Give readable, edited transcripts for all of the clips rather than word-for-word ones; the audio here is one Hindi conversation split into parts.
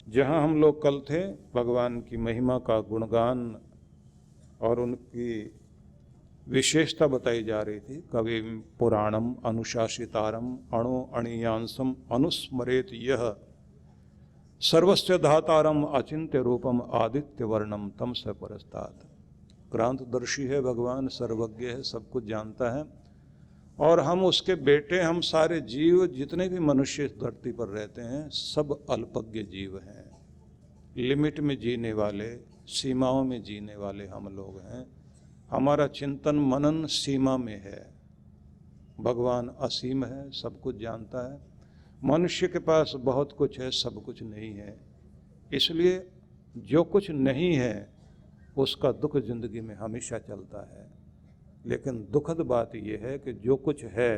जहाँ हम लोग कल थे, भगवान की महिमा का गुणगान और उनकी विशेषता बताई जा रही थी। कवि पुराणम अनुशासितारम अणो अणियांसम अनुस्मरेत यह सर्वस्य धातारम अचिंत्य रूपम आदित्य वर्णम तम स परस्तात्। क्रांतदर्शी है भगवान, सर्वज्ञ है, सब कुछ जानता है। और हम उसके बेटे, हम सारे जीव जितने भी मनुष्य इस धरती पर रहते हैं सब अल्पज्ञ जीव हैं, लिमिट में जीने वाले, सीमाओं में जीने वाले हम लोग हैं। हमारा चिंतन मनन सीमा में है। भगवान असीम है, सब कुछ जानता है। मनुष्य के पास बहुत कुछ है, सब कुछ नहीं है। इसलिए जो कुछ नहीं है उसका दुख जिंदगी में हमेशा चलता है। लेकिन दुखद बात यह है कि जो कुछ है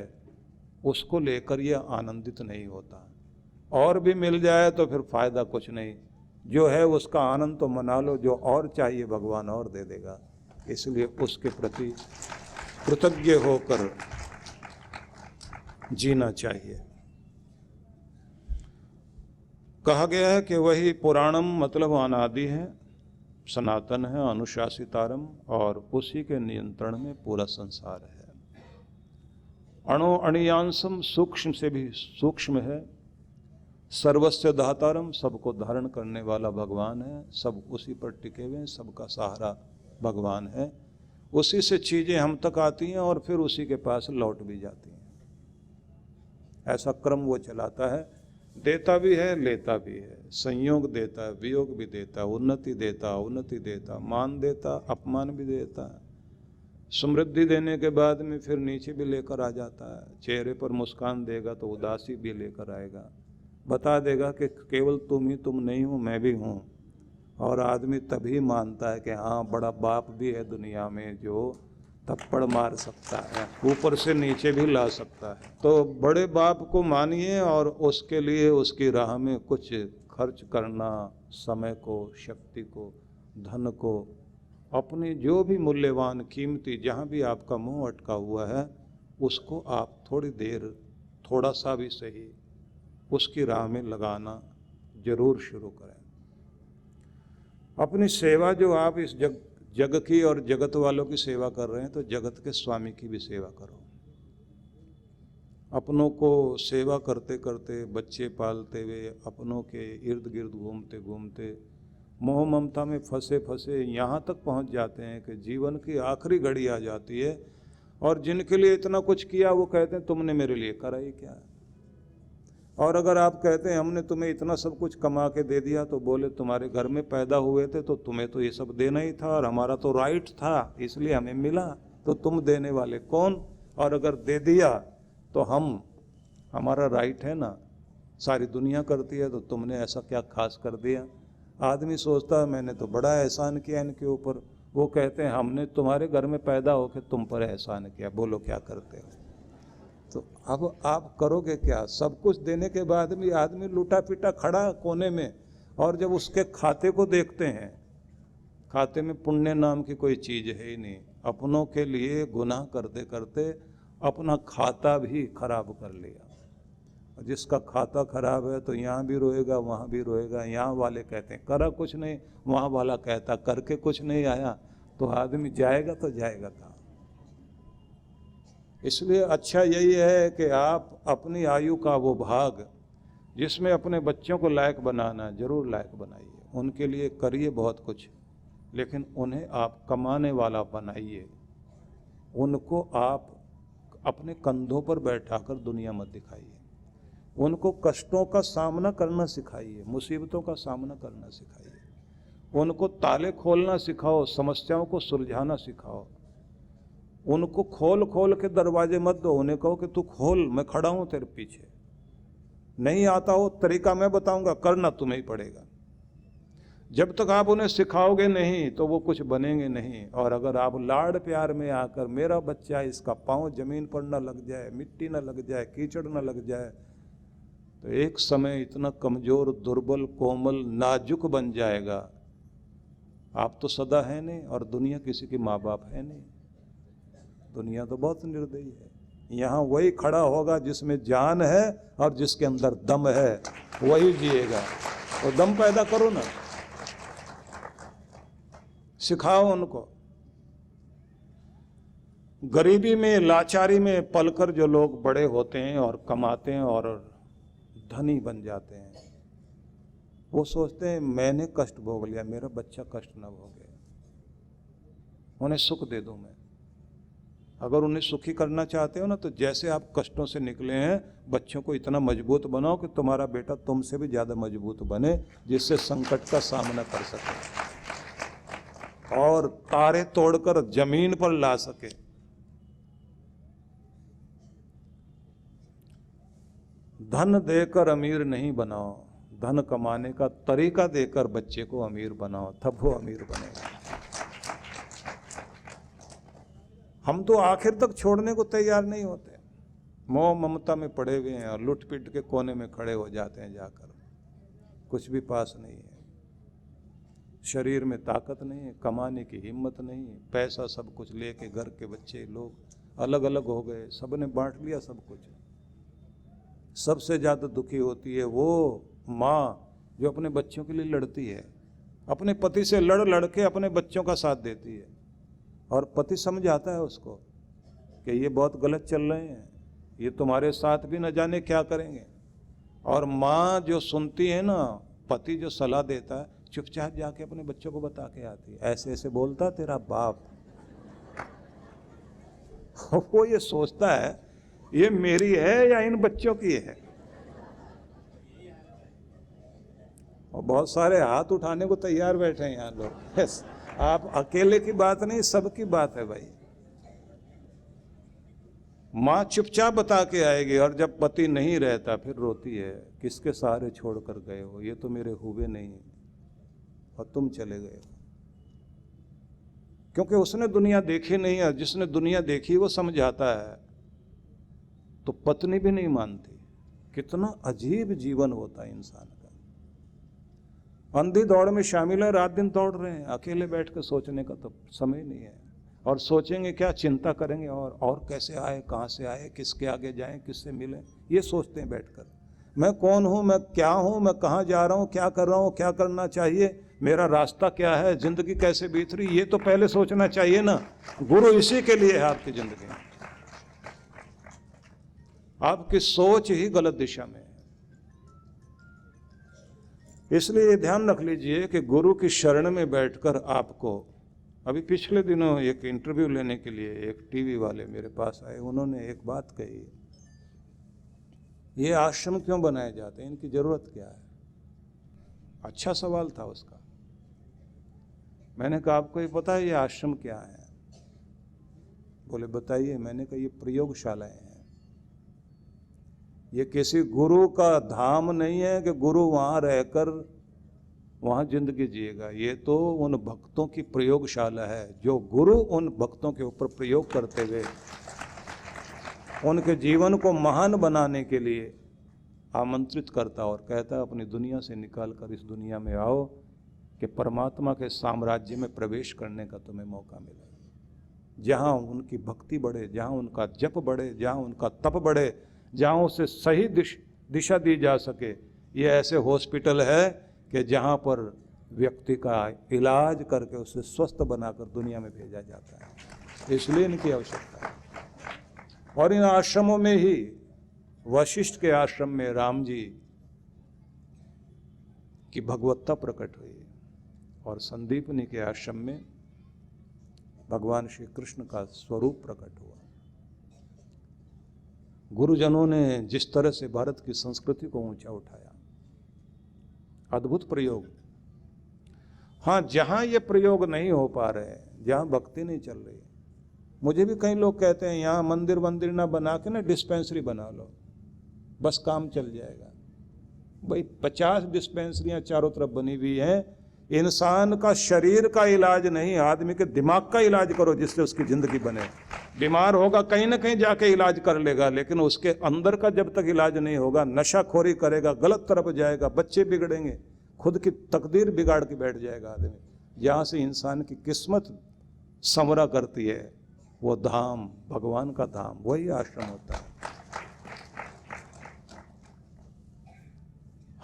उसको लेकर यह आनंदित नहीं होता। और भी मिल जाए तो फिर फायदा कुछ नहीं, जो है उसका आनंद तो मना लो, जो और चाहिए भगवान और दे देगा। इसलिए उसके प्रति कृतज्ञ होकर जीना चाहिए। कहा गया है कि वही पुराणम मतलब अनादि है, सनातन है, अनुशासितारम, और उसी के नियंत्रण में पूरा संसार है। अणो अणियांसम सूक्ष्म से भी सूक्ष्म है, सर्वस्य धातारम सबको धारण करने वाला भगवान है, सब उसी पर टिके हुए हैं, सबका सहारा भगवान है। उसी से चीजें हम तक आती हैं और फिर उसी के पास लौट भी जाती हैं। ऐसा क्रम वो चलाता है, देता भी है लेता भी है, संयोग देता है वियोग भी देता है, उन्नति देता अवनति देता, मान देता अपमान भी देता है, समृद्धि देने के बाद में फिर नीचे भी लेकर आ जाता है। चेहरे पर मुस्कान देगा तो उदासी भी लेकर आएगा, बता देगा कि केवल तुम ही तुम नहीं हो, मैं भी हूँ। और आदमी तभी मानता है कि हाँ बड़ा बाप भी है दुनिया में जो थप्पड़ मार सकता है, ऊपर से नीचे भी ला सकता है। तो बड़े बाप को मानिए और उसके लिए उसकी राह में कुछ खर्च करना, समय को, शक्ति को, धन को, अपनी जो भी मूल्यवान कीमती जहाँ भी आपका मुंह अटका हुआ है उसको आप थोड़ी देर, थोड़ा सा भी सही, उसकी राह में लगाना जरूर शुरू करें। अपनी सेवा जो आप इस जग की और जगत वालों की सेवा कर रहे हैं तो जगत के स्वामी की भी सेवा करो। अपनों को सेवा करते करते, बच्चे पालते हुए, अपनों के इर्द गिर्द घूमते घूमते मोह ममता में फंसे फंसे यहाँ तक पहुँच जाते हैं कि जीवन की आखिरी घड़ी आ जाती है और जिनके लिए इतना कुछ किया वो कहते हैं तुमने मेरे लिए करा ही क्या। और अगर आप कहते हैं हमने तुम्हें इतना सब कुछ कमा के दे दिया तो बोले तुम्हारे घर में पैदा हुए थे तो तुम्हें तो ये सब देना ही था और हमारा तो राइट था इसलिए हमें मिला, तो तुम देने वाले कौन। और अगर दे दिया तो हमारा राइट है ना, सारी दुनिया करती है तो तुमने ऐसा क्या खास कर दिया। आदमी सोचता है मैंने तो बड़ा एहसान किया इनके ऊपर, वो कहते हैं हमने तुम्हारे घर में पैदा होकर तुम पर एहसान किया, बोलो क्या करते हो। तो अब आप करोगे क्या। सब कुछ देने के बाद भी आदमी लूटा पीटा खड़ा कोने में, और जब उसके खाते को देखते हैं, खाते में पुण्य नाम की कोई चीज है ही नहीं। अपनों के लिए गुनाह करते करते अपना खाता भी खराब कर लिया। जिसका खाता खराब है तो यहाँ भी रोएगा वहाँ भी रोएगा। यहाँ वाले कहते हैं करा कुछ नहीं, वहाँ वाला कहता करके कुछ नहीं आया, तो आदमी जाएगा तो जाएगा कहाँ। इसलिए अच्छा यही है कि आप अपनी आयु का वो भाग जिसमें अपने बच्चों को लायक बनाना, जरूर लायक बनाइए, उनके लिए करिए बहुत कुछ, लेकिन उन्हें आप कमाने वाला बनाइए। उनको आप अपने कंधों पर बैठाकर दुनिया मत दिखाइए। उनको कष्टों का सामना करना सिखाइए, मुसीबतों का सामना करना सिखाइए। उनको ताले खोलना सिखाओ, समस्याओं को सुलझाना सिखाओ। उनको खोल खोल के दरवाजे मत दो, उन्हें कहो कि तू खोल, मैं खड़ा हूं तेरे पीछे। नहीं आता हो तरीका मैं बताऊंगा, करना तुम्हें ही पड़ेगा। जब तक आप उन्हें सिखाओगे नहीं तो वो कुछ बनेंगे नहीं। और अगर आप लाड़ प्यार में आकर मेरा बच्चा इसका पाँव जमीन पर न लग जाए, मिट्टी न लग जाए, कीचड़ न लग जाए, तो एक समय इतना कमजोर, दुर्बल, कोमल, नाजुक बन जाएगा। आप तो सदा है नहीं और दुनिया किसी की माँ बाप है नहीं। दुनिया तो बहुत निर्दयी है। यहाँ वही खड़ा होगा जिसमें जान है और जिसके अंदर दम है, वही जिएगा। वो दम पैदा करो ना, सिखाओ उनको। गरीबी में, लाचारी में पलकर जो लोग बड़े होते हैं और कमाते हैं और धनी बन जाते हैं, वो सोचते हैं मैंने कष्ट भोग लिया, मेरा बच्चा कष्ट न भोगे, उन्हें सुख दे दूं मैं। अगर उन्हें सुखी करना चाहते हो ना, तो जैसे आप कष्टों से निकले हैं, बच्चों को इतना मजबूत बनाओ कि तुम्हारा बेटा तुमसे भी ज्यादा मजबूत बने, जिससे संकट का सामना कर सके और तारे तोड़कर जमीन पर ला सके। धन देकर अमीर नहीं बनाओ, धन कमाने का तरीका देकर बच्चे को अमीर बनाओ, तब वो अमीर बनेगा। हम तो आखिर तक छोड़ने को तैयार नहीं होते, मोह ममता में पड़े हुए हैं और लुट पिट के कोने में खड़े हो जाते हैं जाकर। कुछ भी पास नहीं है, शरीर में ताकत नहीं है, कमाने की हिम्मत नहीं है, पैसा सब कुछ लेके घर के बच्चे लोग अलग अलग हो गए, सबने बांट लिया सब कुछ। सबसे ज्यादा दुखी होती है वो माँ जो अपने बच्चों के लिए लड़ती है, अपने पति से लड़ लड़ के अपने बच्चों का साथ देती है, और पति समझ आता है उसको कि ये बहुत गलत चल रहे हैं, ये तुम्हारे साथ भी न जाने क्या करेंगे। और माँ जो सुनती है ना, पति जो सलाह देता है, चुपचाप जाके अपने बच्चों को बता के आती है, ऐसे ऐसे बोलता तेरा बाप। वो ये सोचता है ये मेरी है या इन बच्चों की है। और बहुत सारे हाथ उठाने को तैयार बैठे हैं यहाँ लोग। आप अकेले की बात नहीं, सबकी बात है भाई। माँ चुपचाप बता के आएगी, और जब पति नहीं रहता फिर रोती है, किसके सहारे छोड़ कर गए हो, ये तो मेरे हुए नहीं और तुम चले गए हो। क्योंकि उसने दुनिया देखी नहीं है, जिसने दुनिया देखी वो समझाता है। तो पत्नी भी नहीं मानती। कितना अजीब जीवन होता है इंसान का। अंधी दौड़ में शामिल है, रात दिन दौड़ रहे हैं, अकेले बैठ कर सोचने का तो समय नहीं है। और सोचेंगे क्या, चिंता करेंगे और कैसे आए, कहाँ से आए, किसके आगे जाएं, किससे मिलें, ये सोचते हैं बैठकर। मैं कौन हूँ, मैं क्या हूँ, मैं कहाँ जा रहा हूँ, क्या कर रहा हूँ, क्या करना चाहिए, मेरा रास्ता क्या है, जिंदगी कैसे बीत रही, ये तो पहले सोचना चाहिए ना। गुरु इसी के लिए है आपकी जिंदगी में। आपकी सोच ही गलत दिशा में है। इसलिए ध्यान रख लीजिए कि गुरु की शरण में बैठकर आपको, अभी पिछले दिनों एक इंटरव्यू लेने के लिए एक टीवी वाले मेरे पास आए, उन्होंने एक बात कही, ये आश्रम क्यों बनाए जाते हैं, इनकी जरूरत क्या है। अच्छा सवाल था उसका। मैंने कहा आपको ये पता है ये आश्रम क्या है? बोले बताइए। मैंने कहा ये प्रयोगशालाएं हैं। ये किसी गुरु का धाम नहीं है कि गुरु वहां रहकर वहां जिंदगी जिएगा। ये तो उन भक्तों की प्रयोगशाला है जो गुरु उन भक्तों के ऊपर प्रयोग करते हुए उनके जीवन को महान बनाने के लिए आमंत्रित करता और कहता अपनी दुनिया से निकाल कर इस दुनिया में आओ कि परमात्मा के साम्राज्य में प्रवेश करने का तुम्हें मौका मिले। जहाँ उनकी भक्ति बढ़े, जहाँ उनका जप बढ़े, जहाँ उनका तप बढ़े, जहाँ उसे सही दिशा दी जा सके। ये ऐसे हॉस्पिटल है कि जहाँ पर व्यक्ति का इलाज करके उसे स्वस्थ बनाकर दुनिया में भेजा जाता है। इसलिए इनकी आवश्यकता है। और इन आश्रमों में ही, वशिष्ठ के आश्रम में राम जी की भगवत्ता प्रकट हुई और संदीपनी के आश्रम में भगवान श्री कृष्ण का स्वरूप प्रकट हुआ। गुरुजनों ने जिस तरह से भारत की संस्कृति को ऊंचा उठाया, अद्भुत प्रयोग। हाँ, जहां ये प्रयोग नहीं हो पा रहे, जहां भक्ति नहीं चल रही, मुझे भी कई लोग कहते हैं यहाँ मंदिर वंदिर ना बना के ना डिस्पेंसरी बना लो, बस काम चल जाएगा। भाई 50 डिस्पेंसरियां चारों तरफ बनी हुई हैं। इंसान का शरीर का इलाज नहीं, आदमी के दिमाग का इलाज करो जिससे उसकी जिंदगी बने। बीमार होगा कहीं ना कहीं जाके इलाज कर लेगा, लेकिन उसके अंदर का जब तक इलाज नहीं होगा, नशाखोरी करेगा, गलत तरफ जाएगा, बच्चे बिगड़ेंगे, खुद की तकदीर बिगाड़ के बैठ जाएगा आदमी। जहाँ से इंसान की किस्मत संवरा करती है वो धाम, भगवान का धाम, वही आश्रम होता है।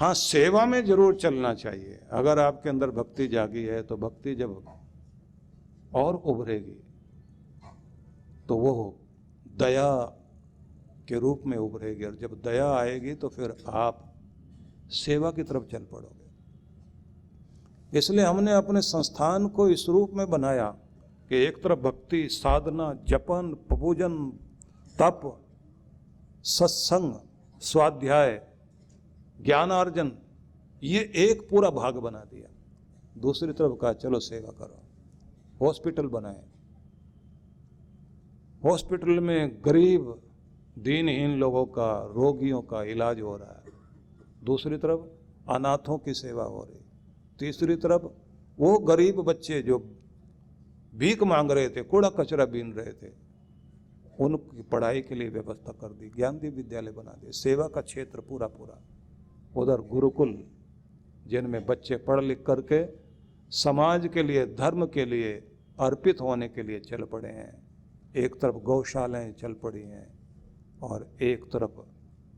हाँ, सेवा में जरूर चलना चाहिए। अगर आपके अंदर भक्ति जागी है तो भक्ति जब और उभरेगी तो वो दया के रूप में उभरेगी, और जब दया आएगी तो फिर आप सेवा की तरफ चल पड़ोगे। इसलिए हमने अपने संस्थान को इस रूप में बनाया कि एक तरफ भक्ति, साधना, जपन, पूजन, तप, सत्संग, स्वाध्याय, ज्ञानार्जन, ये एक पूरा भाग बना दिया। दूसरी तरफ कहा चलो सेवा करो। हॉस्पिटल बनाए, हॉस्पिटल में गरीब दीनहीन लोगों का, रोगियों का इलाज हो रहा है। दूसरी तरफ अनाथों की सेवा हो रही। तीसरी तरफ वो गरीब बच्चे जो भीख मांग रहे थे, कूड़ा कचरा बीन रहे थे, उनकी पढ़ाई के लिए व्यवस्था कर दी, ज्ञानदीप विद्यालय बना दिए। सेवा का क्षेत्र पूरा पूरा। उधर गुरुकुल जिनमें बच्चे पढ़ लिख करके समाज के लिए, धर्म के लिए अर्पित होने के लिए चल पड़े हैं। एक तरफ गौशालाएं चल पड़ी हैं और एक तरफ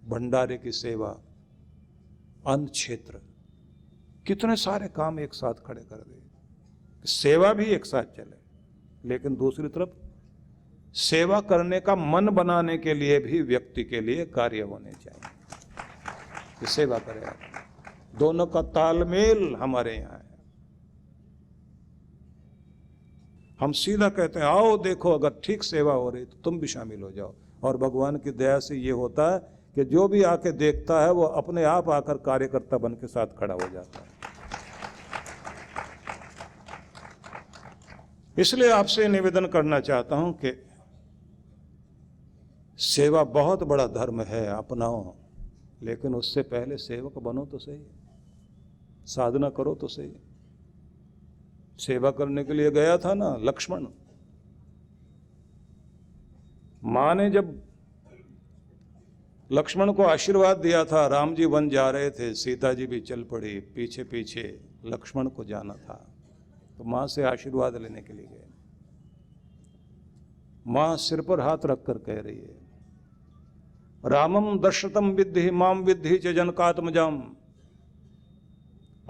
भंडारे की सेवा, अन्न क्षेत्र, कितने सारे काम एक साथ खड़े कर दिए। सेवा भी एक साथ चले, लेकिन दूसरी तरफ सेवा करने का मन बनाने के लिए भी व्यक्ति के लिए कार्य होने चाहिए कि सेवा करें। दोनों का तालमेल हमारे यहाँ है। हम सीधा कहते हैं आओ देखो, अगर ठीक सेवा हो रही तो तुम भी शामिल हो जाओ। और भगवान की दया से ये होता है कि जो भी आके देखता है वो अपने आप आकर कार्यकर्ता बन के साथ खड़ा हो जाता है। इसलिए आपसे निवेदन करना चाहता हूं कि सेवा बहुत बड़ा धर्म है, अपनाओ, लेकिन उससे पहले सेवक बनो तो सही, साधना करो तो सही। सेवा करने के लिए गया था ना लक्ष्मण, मां ने जब लक्ष्मण को आशीर्वाद दिया था, राम जी वन जा रहे थे, सीता जी भी चल पड़ी, पीछे पीछे लक्ष्मण को जाना था, तो मां से आशीर्वाद लेने के लिए गए। मां सिर पर हाथ रखकर कह रही है, रामम दर्शतम विद्धि माम विद्धि च जनकात्मजाम,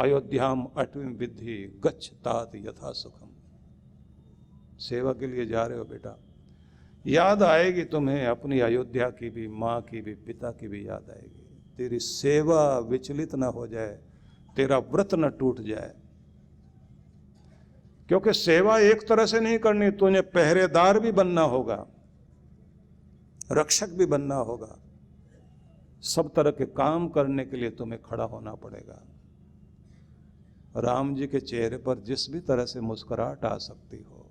अयोध्याम अटवीं विद्धि गच्छ तात यथा सुखम। सेवा के लिए जा रहे हो बेटा, याद आएगी तुम्हें अपनी अयोध्या की भी, माँ की भी, पिता की भी याद आएगी। तेरी सेवा विचलित ना हो जाए, तेरा व्रत न टूट जाए। क्योंकि सेवा एक तरह से नहीं करनी, तुझे पहरेदार भी बनना होगा, रक्षक भी बनना होगा। सब तरह के काम करने के लिए तुम्हें खड़ा होना पड़ेगा। राम जी के चेहरे पर जिस भी तरह से मुस्कुराहट आ सकती हो,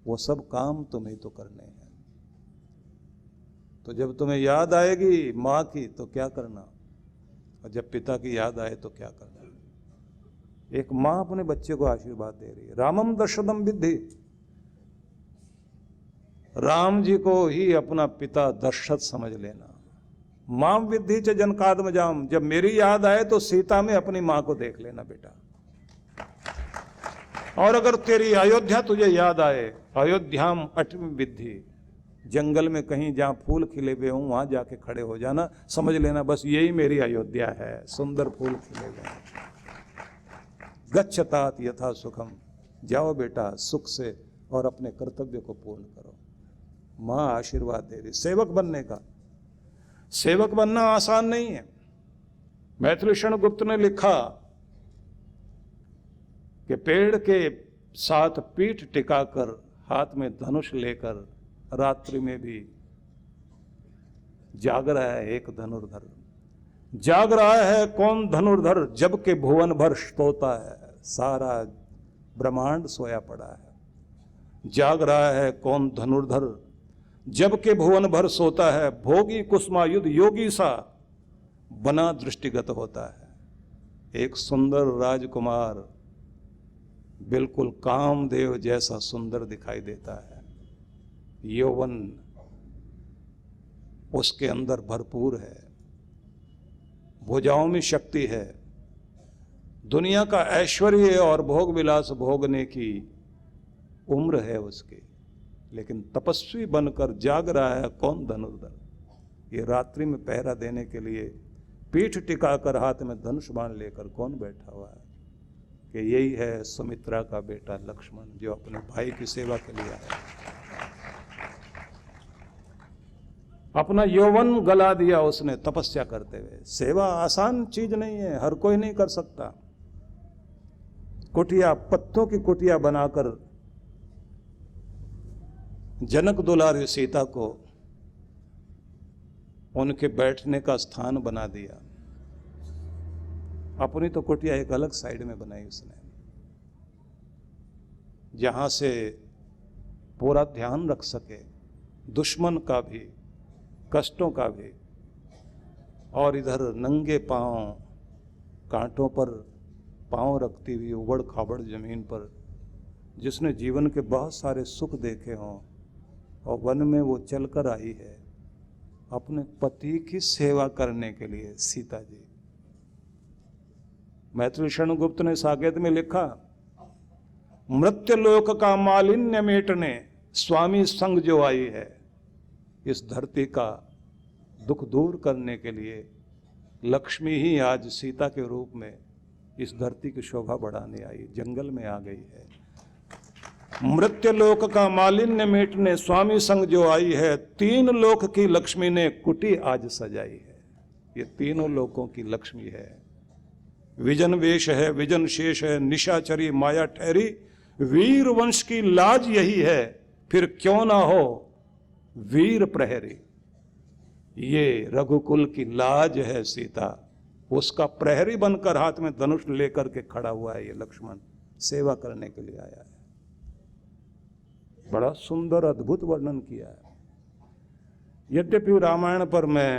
वो सब काम तुम्हें तो करने हैं। तो जब तुम्हें याद आएगी माँ की तो क्या करना, और जब पिता की याद आए तो क्या करना। एक माँ अपने बच्चे को आशीर्वाद दे रही है, रामम दर्शनम विद्धि, राम जी को ही अपना पिता दर्शत समझ लेना। माम विद्धि च जनकात्मजाम, जब मेरी याद आए तो सीता में अपनी माँ को देख लेना बेटा। और अगर तेरी अयोध्या तुझे याद आए, अयोध्याम अटवीं विद्धि, जंगल में कहीं जहां फूल खिले हुए हों वहां जाके खड़े हो जाना, समझ लेना बस यही मेरी अयोध्या है, सुंदर फूल खिले हुए। गच्छतात यथा सुखम, जाओ बेटा सुख से और अपने कर्तव्य को पूर्ण करो। मां आशीर्वाद दे रही। सेवक बनने का, सेवक बनना आसान नहीं है। मैथिली क्षण गुप्त ने लिखा कि पेड़ के साथ पीठ टिकाकर, हाथ में धनुष लेकर, रात्रि में भी जाग रहा है एक धनुर्धर। जाग रहा है कौन धनुर्धर, जबकि भुवन भर सोता है, सारा ब्रह्मांड सोया पड़ा है। जाग रहा है कौन धनुर्धर, जबकि भुवन भर सोता है, भोगी कुसुमायुध योगी सा बना दृष्टिगत होता है। एक सुंदर राजकुमार बिल्कुल कामदेव जैसा सुंदर दिखाई देता है। यौवन उसके अंदर भरपूर है, भुजाओं में शक्ति है, दुनिया का ऐश्वर्य और भोग विलास भोगने की उम्र है उसकी, लेकिन तपस्वी बनकर जाग रहा है कौन धनुर्धर। ये रात्रि में पहरा देने के लिए पीठ टिकाकर हाथ में धनुष बाण लेकर कौन बैठा हुआ है कि यही है सुमित्रा का बेटा लक्ष्मण, जो अपने भाई की सेवा के लिए आया। अपना यौवन गला दिया उसने तपस्या करते हुए। सेवा आसान चीज नहीं है, हर कोई नहीं कर सकता। कुटिया, पत्तों की कुटिया बनाकर जनक दुलारी सीता को उनके बैठने का स्थान बना दिया। अपनी तो कुटिया एक अलग साइड में बनाई उसने, जहां से पूरा ध्यान रख सके दुश्मन का भी, कष्टों का भी। और इधर नंगे पांव, कांटों पर पांव रखती हुई उबड़ खाबड़ जमीन पर, जिसने जीवन के बहुत सारे सुख देखे हों और वन में वो चलकर आई है अपने पति की सेवा करने के लिए, सीता जी। मैथिली शरण गुप्त ने साकेत में लिखा, मृत्युलोक का मालिन्य मेटने स्वामी संग जो आई है, इस धरती का दुख दूर करने के लिए लक्ष्मी ही आज सीता के रूप में इस धरती की शोभा बढ़ाने आई, जंगल में आ गई है। मृत्युलोक का मालिन्य मेटने स्वामी संग जो आई है, तीन लोक की लक्ष्मी ने कुटी आज सजाई है। ये तीनों लोकों की लक्ष्मी है। विजन वेश है, विजन शेष है, निशाचरी माया ठहरी, वीर वंश की लाज यही है, फिर क्यों ना हो वीर प्रहरी। ये रघुकुल की लाज है सीता, उसका प्रहरी बनकर हाथ में धनुष लेकर के खड़ा हुआ है ये लक्ष्मण, सेवा करने के लिए आया है। बड़ा सुंदर अद्भुत वर्णन किया है। यद्यपि रामायण पर मैं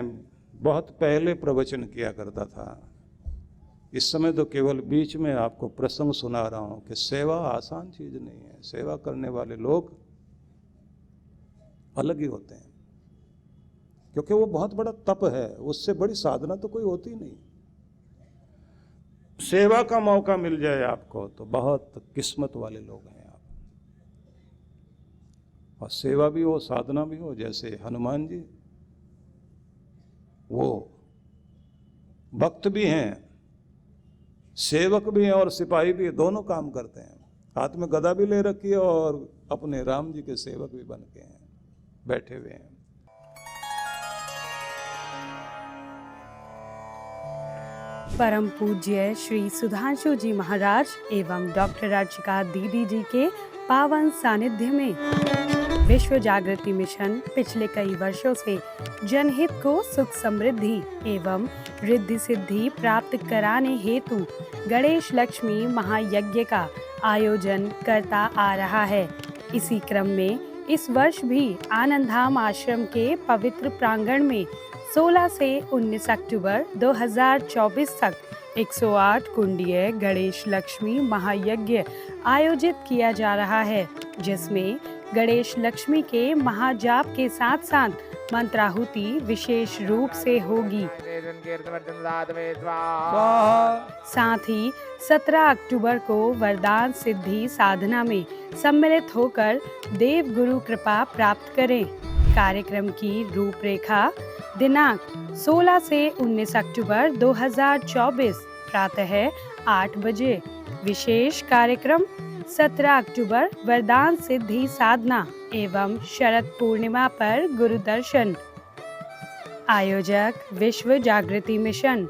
बहुत पहले प्रवचन किया करता था, इस समय तो केवल बीच में आपको प्रसंग सुना रहा हूं कि सेवा आसान चीज नहीं है। सेवा करने वाले लोग अलग ही होते हैं, क्योंकि वो बहुत बड़ा तप है, उससे बड़ी साधना तो कोई होती नहीं। सेवा का मौका मिल जाए आपको तो बहुत किस्मत वाले लोग हैं आप। और सेवा भी हो, साधना भी हो। जैसे हनुमान जी, वो भक्त भी हैं, सेवक भी हैं और सिपाही भी, दोनों काम करते हैं। हाथ में गदा भी ले रखी है और अपने राम जी के सेवक भी बन के हैं, बैठे हुए हैं। परम पूज्य श्री सुधांशु जी महाराज एवं डॉक्टर अर्चिका दीदी जी के पावन सानिध्य में विश्व जागृति मिशन पिछले कई वर्षों से जनहित को सुख समृद्धि एवं रिद्धि सिद्धि प्राप्त कराने हेतु गणेश लक्ष्मी महायज्ञ का आयोजन करता आ रहा है। इसी क्रम में इस वर्ष भी आनंदधाम आश्रम के पवित्र प्रांगण में 16 से 19 अक्टूबर 2024 तक 108 कुंडीय गणेश लक्ष्मी महायज्ञ आयोजित किया जा रहा है, जिसमें गणेश लक्ष्मी के महाजाप के साथ साथ मंत्राहुति विशेष रूप से होगी। साथ ही 17 अक्टूबर को वरदान सिद्धि साधना में सम्मिलित होकर देव गुरु कृपा प्राप्त करें। कार्यक्रम की रूपरेखा दिनांक 16 से 19 अक्टूबर 2024 प्रातः 8 बजे। विशेष कार्यक्रम 17 अक्टूबर वरदान सिद्धि साधना एवं शरद पूर्णिमा पर गुरु दर्शन। आयोजक विश्व जागृति मिशन।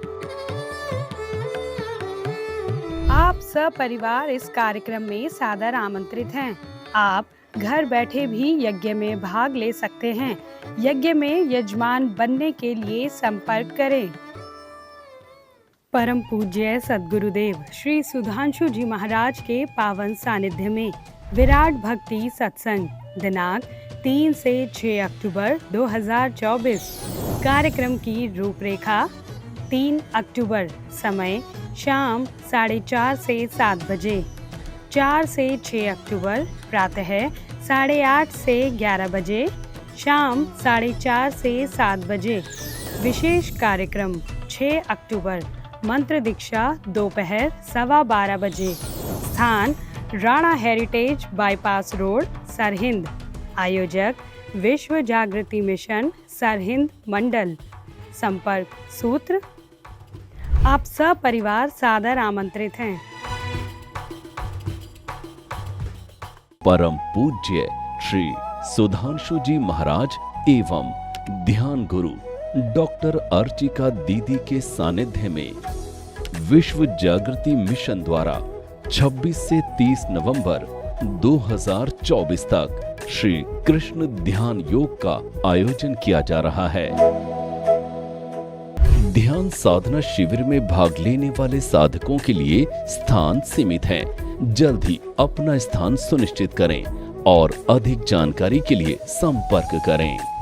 आप सपरिवार इस कार्यक्रम में सादर आमंत्रित हैं। आप घर बैठे भी यज्ञ में भाग ले सकते हैं। यज्ञ में यजमान बनने के लिए संपर्क करें। परम पूज्य सद्गुरुदेव श्री सुधांशु जी महाराज के पावन सानिध्य में विराट भक्ति सत्संग दिनांक 3 से 6 अक्टूबर 2024। कार्यक्रम की रूपरेखा 3 अक्टूबर, समय शाम 4:30 से 7 बजे। 4 से 6 अक्टूबर प्रातः 8:30 से 11 बजे, शाम 4:30 से 7 बजे। विशेष कार्यक्रम 6 अक्टूबर मंत्र दीक्षा दोपहर 12:15 बजे। स्थान Rana heritage bypass road, Sirhind. आयोजक विश्व जागृति मिशन सरहिंद मंडल। संपर्क सूत्र आप सपरिवार सादर आमंत्रित हैं। परम पूज्य श्री सुधांशु जी महाराज एवं ध्यान गुरु डॉक्टर अर्चिका दीदी के सानिध्य में विश्व जागृति मिशन द्वारा 26 से 30 नवंबर 2024 तक श्री कृष्ण ध्यान योग का आयोजन किया जा रहा है। ध्यान साधना शिविर में भाग लेने वाले साधकों के लिए स्थान सीमित है। जल्द ही अपना स्थान सुनिश्चित करें और अधिक जानकारी के लिए संपर्क करें।